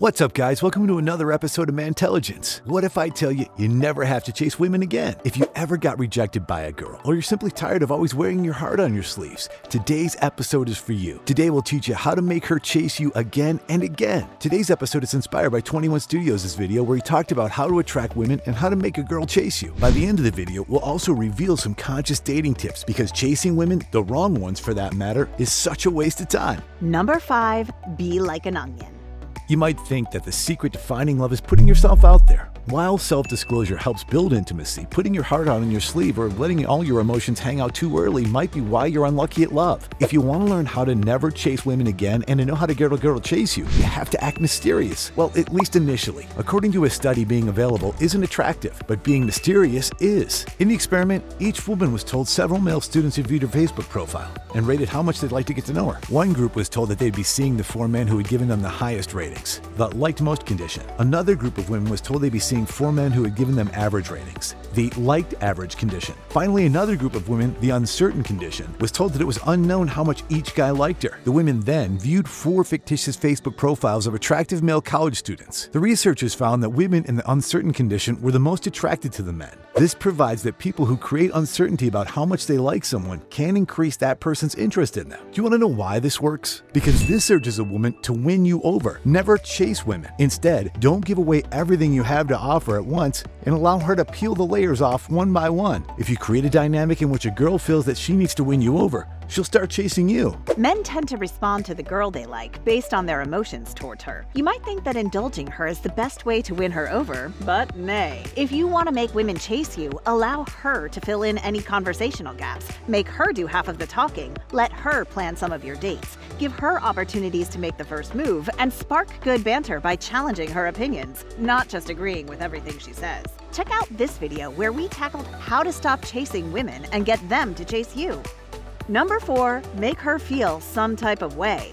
What's up, guys? Welcome to another episode of Mantelligence. What if I tell you you never have to chase women again? If you ever got rejected by a girl, or you're simply tired of always wearing your heart on your sleeves, today's episode is for you. Today we'll teach you how to make her chase you again and again. Today's episode is inspired by 21 Studios' video where he talked about how to attract women and how to make a girl chase you. By the end of the video, we'll also reveal some conscious dating tips because chasing women, the wrong ones for that matter, is such a waste of time. Number 5, be like an onion. You might think that the secret to finding love is putting yourself out there. While self-disclosure helps build intimacy, putting your heart out on your sleeve or letting all your emotions hang out too early might be why you're unlucky at love. If you want to learn how to never chase women again and to know how to get a girl to chase you, you have to act mysterious. Well, at least initially. According to a study, being available isn't attractive, but being mysterious is. In the experiment, each woman was told several male students had viewed her Facebook profile and rated how much they'd like to get to know her. One group was told that they'd be seeing the 4 men who had given them the highest ratings, the liked most condition. Another group of women was told they'd be seeing 4 men who had given them average ratings, the liked average condition. Finally, another group of women, the uncertain condition, was told that it was unknown how much each guy liked her. The women then viewed 4 fictitious Facebook profiles of attractive male college students. The researchers found that women in the uncertain condition were the most attracted to the men. This provides that people who create uncertainty about how much they like someone can increase that person's interest in them. Do you want to know why this works? Because this urges a woman to win you over. Never chase women. Instead, don't give away everything you have to offer at once and allow her to peel the layers off one by one. If you create a dynamic in which a girl feels that she needs to win you over, she'll start chasing you. Men tend to respond to the girl they like based on their emotions towards her. You might think that indulging her is the best way to win her over, but nay. If you want to make women chase you, allow her to fill in any conversational gaps. Make her do half of the talking. Let her plan some of your dates. Give her opportunities to make the first move and spark good banter by challenging her opinions, not just agreeing with everything she says. Check out this video where we tackled how to stop chasing women and get them to chase you. Number 4, make her feel some type of way.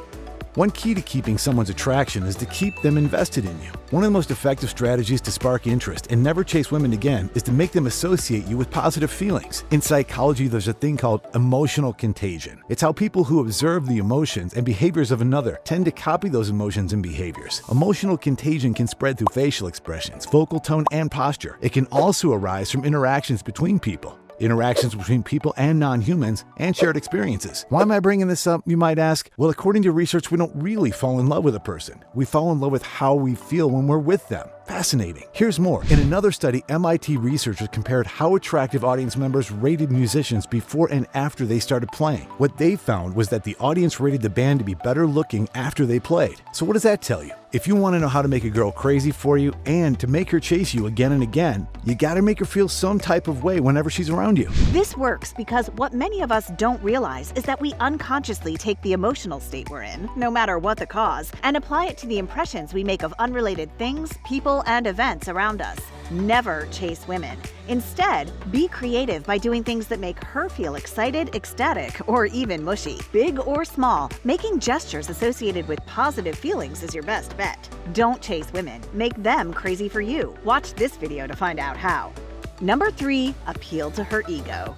One key to keeping someone's attraction is to keep them invested in you. One of the most effective strategies to spark interest and never chase women again is to make them associate you with positive feelings. In psychology, there's a thing called emotional contagion. It's how people who observe the emotions and behaviors of another tend to copy those emotions and behaviors. Emotional contagion can spread through facial expressions, vocal tone, and posture. It can also arise from interactions between people. Interactions between people and non-humans, and shared experiences. Why am I bringing this up, you might ask? Well, according to research, we don't really fall in love with a person. We fall in love with how we feel when we're with them. Fascinating. Here's more. In another study, MIT researchers compared how attractive audience members rated musicians before and after they started playing. What they found was that the audience rated the band to be better looking after they played. So what does that tell you? If you want to know how to make a girl crazy for you and to make her chase you again and again, you gotta make her feel some type of way whenever she's around you. This works because what many of us don't realize is that we unconsciously take the emotional state we're in, no matter what the cause, and apply it to the impressions we make of unrelated things, people, and events around us. Never chase women. Instead, be creative by doing things that make her feel excited, ecstatic, or even mushy. Big or small, making gestures associated with positive feelings is your best bet. Don't chase women. Make them crazy for you. Watch this video to find out how. Number 3, appeal to her ego.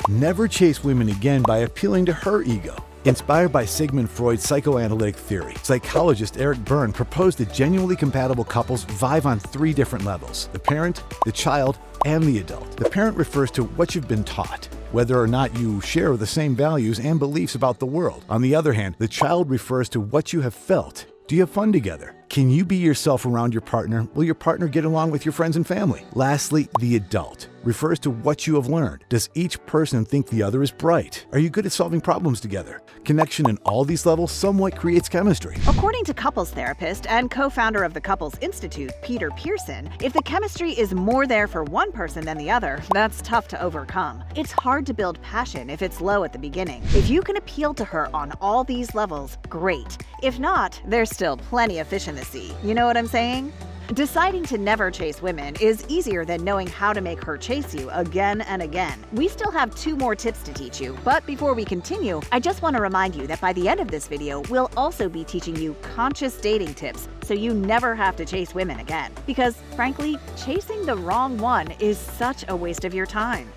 Never chase women again by appealing to her ego. Inspired by Sigmund Freud's psychoanalytic theory, psychologist Eric Berne proposed that genuinely compatible couples vibe on 3 different levels: the parent, the child, and the adult. The parent refers to what you've been taught, whether or not you share the same values and beliefs about the world. On the other hand, the child refers to what you have felt. Do you have fun together? Can you be yourself around your partner? Will your partner get along with your friends and family? Lastly, the adult refers to what you have learned. Does each person think the other is bright? Are you good at solving problems together? Connection in all these levels somewhat creates chemistry. According to couples therapist and co-founder of the Couples Institute, Peter Pearson, if the chemistry is more there for one person than the other, that's tough to overcome. It's hard to build passion if it's low at the beginning. If you can appeal to her on all these levels, great. If not, there's still plenty of fish in the sea. You know what I'm saying? Deciding to never chase women is easier than knowing how to make her chase you again and again. We still have 2 more tips to teach you, but before we continue, I just want to remind you that by the end of this video, we'll also be teaching you conscious dating tips so you never have to chase women again. Because frankly, chasing the wrong one is such a waste of your time.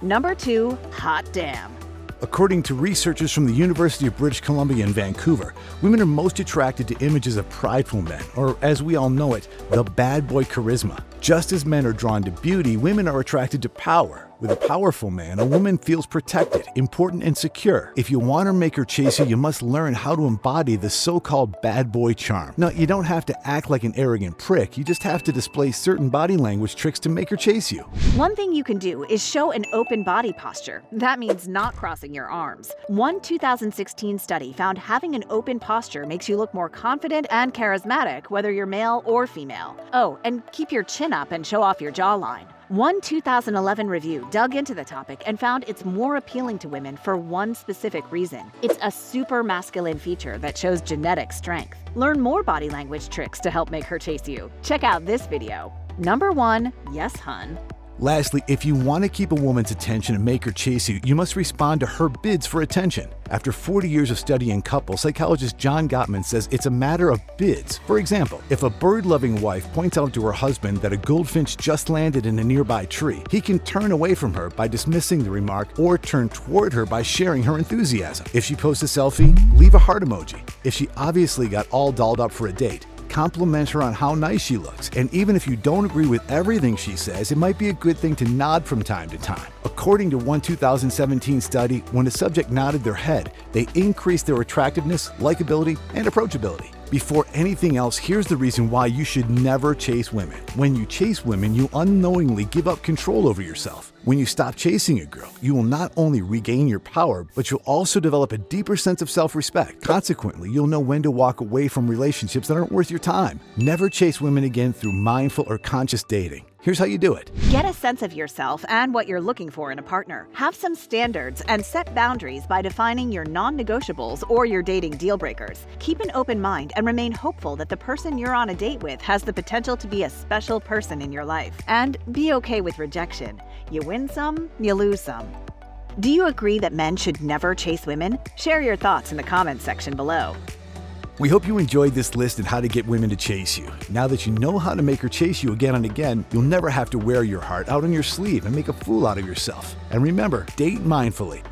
Number 2, hot damn. According to researchers from the University of British Columbia in Vancouver, women are most attracted to images of prideful men, or as we all know it, the bad boy charisma. Just as men are drawn to beauty, women are attracted to power. With a powerful man, a woman feels protected, important, and secure. If you want to make her chase you, you must learn how to embody the so-called bad boy charm. Now, you don't have to act like an arrogant prick, you just have to display certain body language tricks to make her chase you. One thing you can do is show an open body posture. That means not crossing your arms. One 2016 study found having an open posture makes you look more confident and charismatic, whether you're male or female. Oh, and keep your chin up and show off your jawline. One 2011 review dug into the topic and found it's more appealing to women for one specific reason. It's a super masculine feature that shows genetic strength. Learn more body language tricks to help make her chase you. Check out this video. Number 1. Yes, hun. Lastly, if you want to keep a woman's attention and make her chase you, you must respond to her bids for attention. After 40 years of studying couples, psychologist John Gottman says it's a matter of bids. For example, if a bird-loving wife points out to her husband that a goldfinch just landed in a nearby tree, he can turn away from her by dismissing the remark or turn toward her by sharing her enthusiasm. If she posts a selfie, leave a heart emoji. If she obviously got all dolled up for a date, compliment her on how nice she looks. And even if you don't agree with everything she says, it might be a good thing to nod from time to time. According to one 2017 study, when a subject nodded their head, they increased their attractiveness, likability, and approachability. Before anything else, here's the reason why you should never chase women. When you chase women, you unknowingly give up control over yourself. When you stop chasing a girl, you will not only regain your power, but you'll also develop a deeper sense of self-respect. Consequently, you'll know when to walk away from relationships that aren't worth your time. Never chase women again through mindful or conscious dating. Here's how you do it. Get a sense of yourself and what you're looking for in a partner. Have some standards and set boundaries by defining your non-negotiables or your dating deal breakers. Keep an open mind and remain hopeful that the person you're on a date with has the potential to be a special person in your life. And be okay with rejection. You win some, you lose some. Do you agree that men should never chase women? Share your thoughts in the comments section below. We hope you enjoyed this list on how to get women to chase you. Now that you know how to make her chase you again and again, you'll never have to wear your heart out on your sleeve and make a fool out of yourself. And remember, date mindfully.